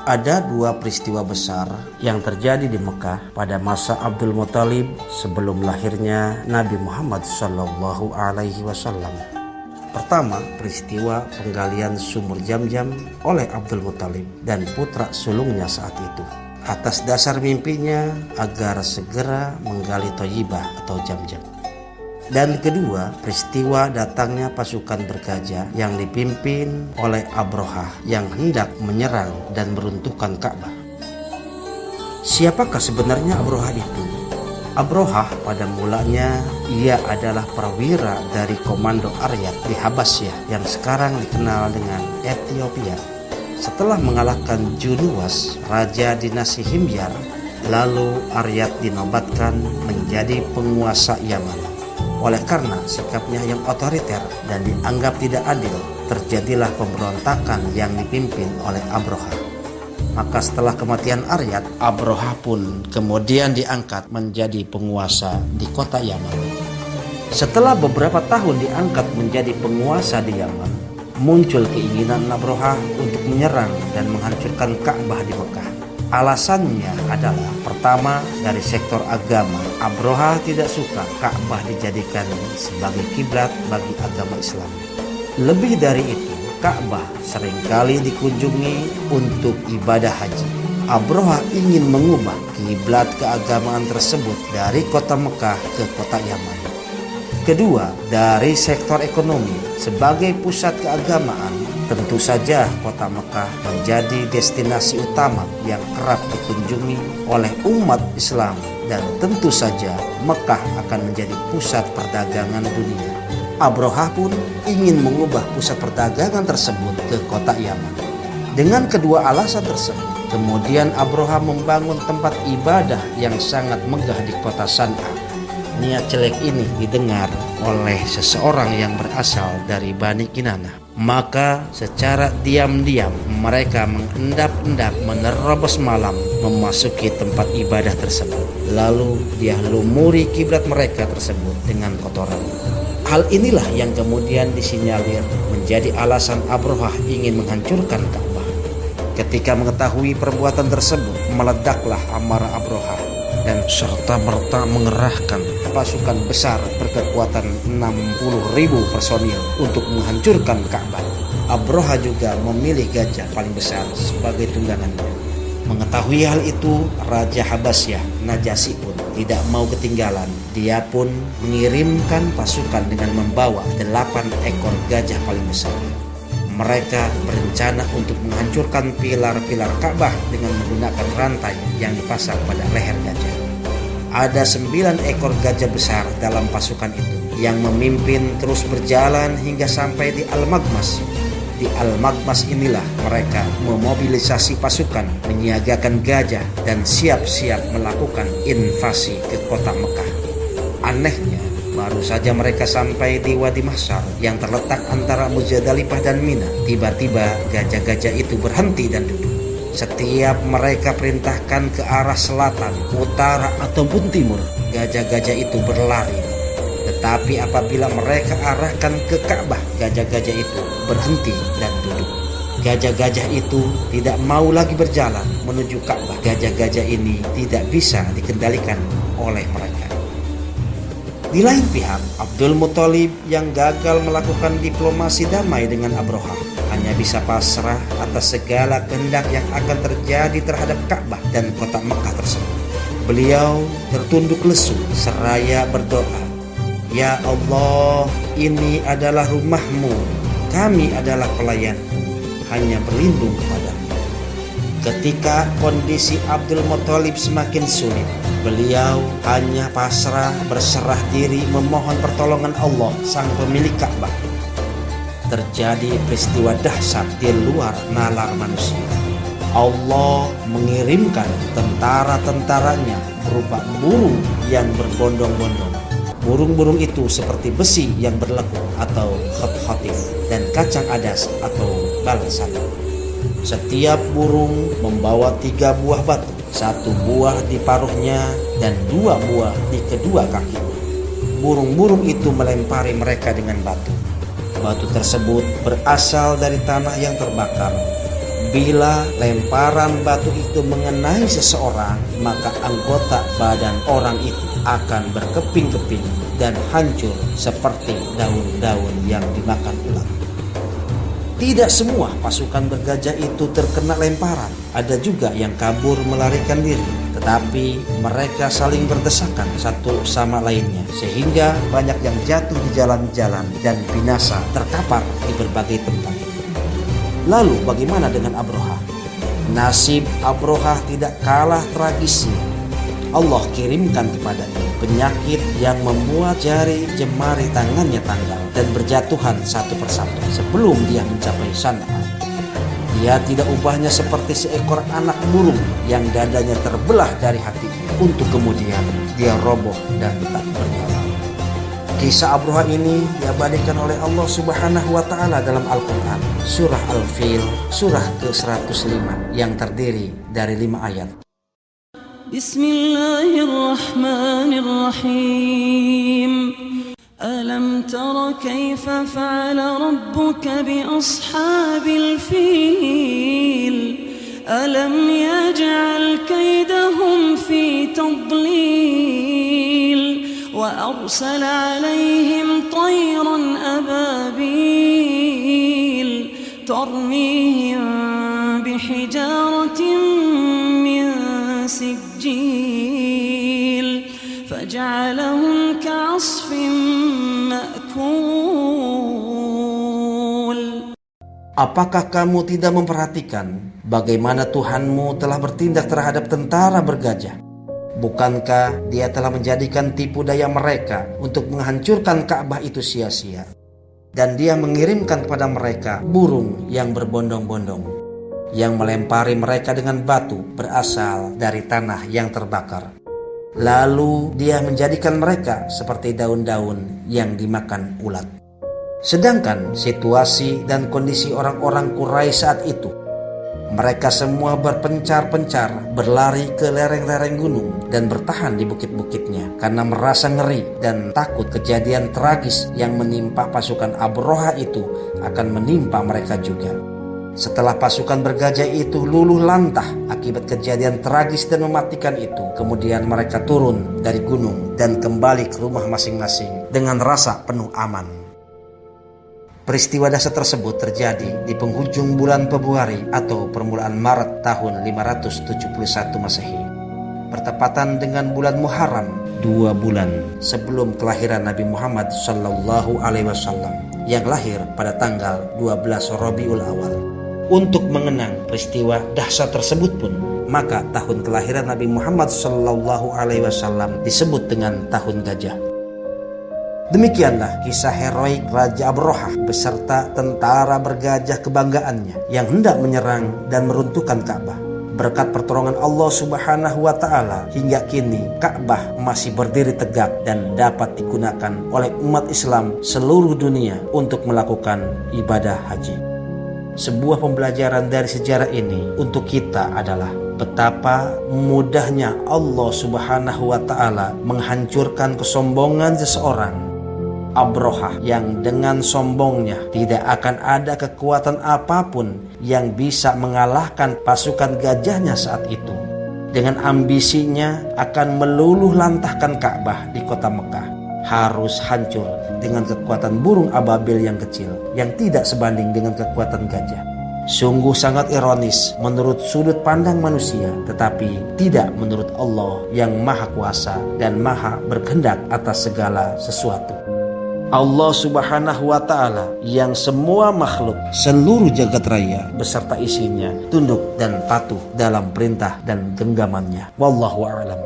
Ada dua peristiwa besar yang terjadi di Mekah pada masa Abdul Muthalib sebelum lahirnya Nabi Muhammad SAW. Pertama, peristiwa penggalian sumur Zam-Zam oleh Abdul Muthalib dan putra sulungnya saat itu, atas dasar mimpinya agar segera menggali Thayyibah atau Zam-Zam. Dan kedua, peristiwa datangnya pasukan bergajah yang dipimpin oleh Abrahah yang hendak menyerang dan meruntuhkan Ka'bah. Siapakah sebenarnya Abrahah itu? Abrahah pada mulanya ia adalah perwira dari komando Aryat di Habasyah yang sekarang dikenal dengan Ethiopia. Setelah mengalahkan Junuwas, raja dinasti Himyar, lalu Aryat dinobatkan menjadi penguasa Yaman. Oleh karena sikapnya yang otoriter dan dianggap tidak adil, terjadilah pemberontakan yang dipimpin oleh Abrahah. Maka setelah kematian Aryat, Abrahah pun kemudian diangkat menjadi penguasa di kota Yaman. Setelah beberapa tahun diangkat menjadi penguasa di Yaman, muncul keinginan Abrahah untuk menyerang dan menghancurkan Ka'bah di Mekah. Alasannya adalah, pertama, dari sektor agama. Abrahah tidak suka Ka'bah dijadikan sebagai kiblat bagi agama Islam. Lebih dari itu, Ka'bah seringkali dikunjungi untuk ibadah haji. Abrahah ingin mengubah kiblat keagamaan tersebut dari kota Mekah ke kota Yaman. Kedua, dari sektor ekonomi. Sebagai pusat keagamaan, tentu saja kota Mekah menjadi destinasi utama yang kerap dikunjungi oleh umat Islam, dan tentu saja Mekah akan menjadi pusat perdagangan dunia. Abrahah pun ingin mengubah pusat perdagangan tersebut ke kota Yaman. Dengan kedua alasan tersebut, kemudian Abrahah membangun tempat ibadah yang sangat megah di kota San'a. Niat jelek ini didengar oleh seseorang yang berasal dari Bani Kinanah. Maka secara diam-diam mereka mengendap-endap menerobos malam memasuki tempat ibadah tersebut. Lalu dia lumuri kiblat mereka tersebut dengan kotoran. Hal inilah yang kemudian disinyalir menjadi alasan Abrahah ingin menghancurkan Ka'bah. Ketika mengetahui perbuatan tersebut, meledaklah amarah Abrahah dan serta-merta mengerahkan pasukan besar berkekuatan 60.000 personil untuk menghancurkan Ka'bah. Abrahah juga memilih gajah paling besar sebagai tunggangannya. Mengetahui hal itu, Raja Habasyah Najasyi pun tidak mau ketinggalan. Dia pun mengirimkan pasukan dengan membawa 8 ekor gajah paling besar. Mereka berencana untuk menghancurkan pilar-pilar Ka'bah dengan menggunakan rantai yang dipasang pada leher gajah. Ada 9 ekor gajah besar dalam pasukan itu yang memimpin terus berjalan hingga sampai di Al-Maghmas. Di Al-Maghmas inilah mereka memobilisasi pasukan, menyiagakan gajah, dan siap-siap melakukan invasi ke kota Mekah. Anehnya, baru saja mereka sampai di Wadi Mahsyar yang terletak antara Muzdalifah dan Mina, tiba-tiba gajah-gajah itu berhenti dan duduk. Setiap mereka perintahkan ke arah selatan, utara, ataupun timur, gajah-gajah itu berlari. Tetapi apabila mereka arahkan ke Ka'bah, gajah-gajah itu berhenti dan duduk. Gajah-gajah itu tidak mau lagi berjalan menuju Ka'bah. Gajah-gajah ini tidak bisa dikendalikan oleh mereka. Di lain pihak, Abdul Muthalib yang gagal melakukan diplomasi damai dengan Abrahah hanya bisa pasrah atas segala kehendak yang akan terjadi terhadap Ka'bah dan kota Mekah tersebut. Beliau tertunduk lesu seraya berdoa, "Ya Allah, ini adalah rumahmu, kami adalah pelayanmu, hanya berlindung kepadamu." Ketika kondisi Abdul Muthalib semakin sulit, beliau hanya pasrah berserah diri memohon pertolongan Allah, sang pemilik Ka'bah. Terjadi peristiwa dahsyat di luar nalar manusia. Allah mengirimkan tentara-tentaranya berupa burung yang berbondong-bondong. Burung-burung itu seperti besi yang berlekuk atau khatif dan kacang adas atau balsan. Setiap burung membawa 3 buah batu, 1 buah di paruhnya dan 2 buah di kedua kakinya. Burung-burung itu melempari mereka dengan batu. Batu tersebut berasal dari tanah yang terbakar. Bila lemparan batu itu mengenai seseorang, maka anggota badan orang itu akan berkeping-keping dan hancur seperti daun-daun yang dimakan ulat. Tidak semua pasukan bergajah itu terkena lemparan. Ada juga yang kabur melarikan diri. Tetapi mereka saling berdesakan satu sama lainnya. Sehingga banyak yang jatuh di jalan-jalan dan binasa terkapar di berbagai tempat. Lalu bagaimana dengan Abroha? Nasib Abroha tidak kalah tragisnya. Allah kirimkan kepadanya penyakit yang membuat jari jemari tangannya tanggal dan berjatuhan satu persatu sebelum dia mencapai San'a. Dia tidak ubahnya seperti seekor anak burung yang dadanya terbelah dari hatinya untuk kemudian dia roboh dan tak bernyawa. Kisah Abroha ini diabadikan oleh Allah Subhanahu wa Ta'ala dalam Al-Quran, surah Al-Fil, surah ke-105 yang terdiri dari 5 ayat. Bismillahirrahmanirrahim. Alam tara kaifa fa'ala rabbuka bi ashabil fil. Alam yaj'al kaydahum fi tadlil wa arsala 'alayhim tayran ababil tarmihim bihijaratin سجيل فجعلهم كعصف مأكول. Apakah kamu tidak memperhatikan bagaimana Tuhanmu telah bertindak terhadap tentara bergajah? Bukankah Dia telah menjadikan tipu daya mereka untuk menghancurkan Ka'bah itu sia-sia? Dan Dia mengirimkan kepada mereka burung yang berbondong-bondong yang melempari mereka dengan batu berasal dari tanah yang terbakar. Lalu Dia menjadikan mereka seperti daun-daun yang dimakan ulat. Sedangkan situasi dan kondisi orang-orang Quraisy saat itu, mereka semua berpencar-pencar berlari ke lereng-lereng gunung dan bertahan di bukit-bukitnya karena merasa ngeri dan takut kejadian tragis yang menimpa pasukan Abroha itu akan menimpa mereka juga. Setelah pasukan bergajah itu luluh lantah akibat kejadian tragis dan mematikan itu, kemudian mereka turun dari gunung dan kembali ke rumah masing-masing dengan rasa penuh aman. Peristiwa dahsyat tersebut terjadi di penghujung bulan Februari atau permulaan Maret tahun 571 Masehi, bertepatan dengan bulan Muharram, 2 bulan sebelum kelahiran Nabi Muhammad SAW yang lahir pada tanggal 12 Rabiul Awal. Untuk mengenang peristiwa dahsyat tersebut pun, maka tahun kelahiran Nabi Muhammad SAW disebut dengan tahun gajah. Demikianlah kisah heroik Raja Abroha beserta tentara bergajah kebanggaannya yang hendak menyerang dan meruntuhkan Ka'bah. Berkat pertolongan Allah Subhanahu wa Ta'ala, hingga kini Ka'bah masih berdiri tegak dan dapat digunakan oleh umat Islam seluruh dunia untuk melakukan ibadah haji. Sebuah pembelajaran dari sejarah ini untuk kita adalah betapa mudahnya Allah Subhanahu wa Ta'ala menghancurkan kesombongan seseorang. Abroha yang dengan sombongnya tidak akan ada kekuatan apapun yang bisa mengalahkan pasukan gajahnya saat itu. Dengan ambisinya akan meluluh lantahkan Ka'bah di kota Mekah, harus hancur dengan kekuatan burung ababil yang kecil yang tidak sebanding dengan kekuatan gajah. Sungguh sangat ironis menurut sudut pandang manusia, tetapi tidak menurut Allah yang maha kuasa dan maha berkehendak atas segala sesuatu. Allah Subhanahu wa Ta'ala yang semua makhluk seluruh jagat raya beserta isinya tunduk dan patuh dalam perintah dan genggamannya. Wallahu a'lam.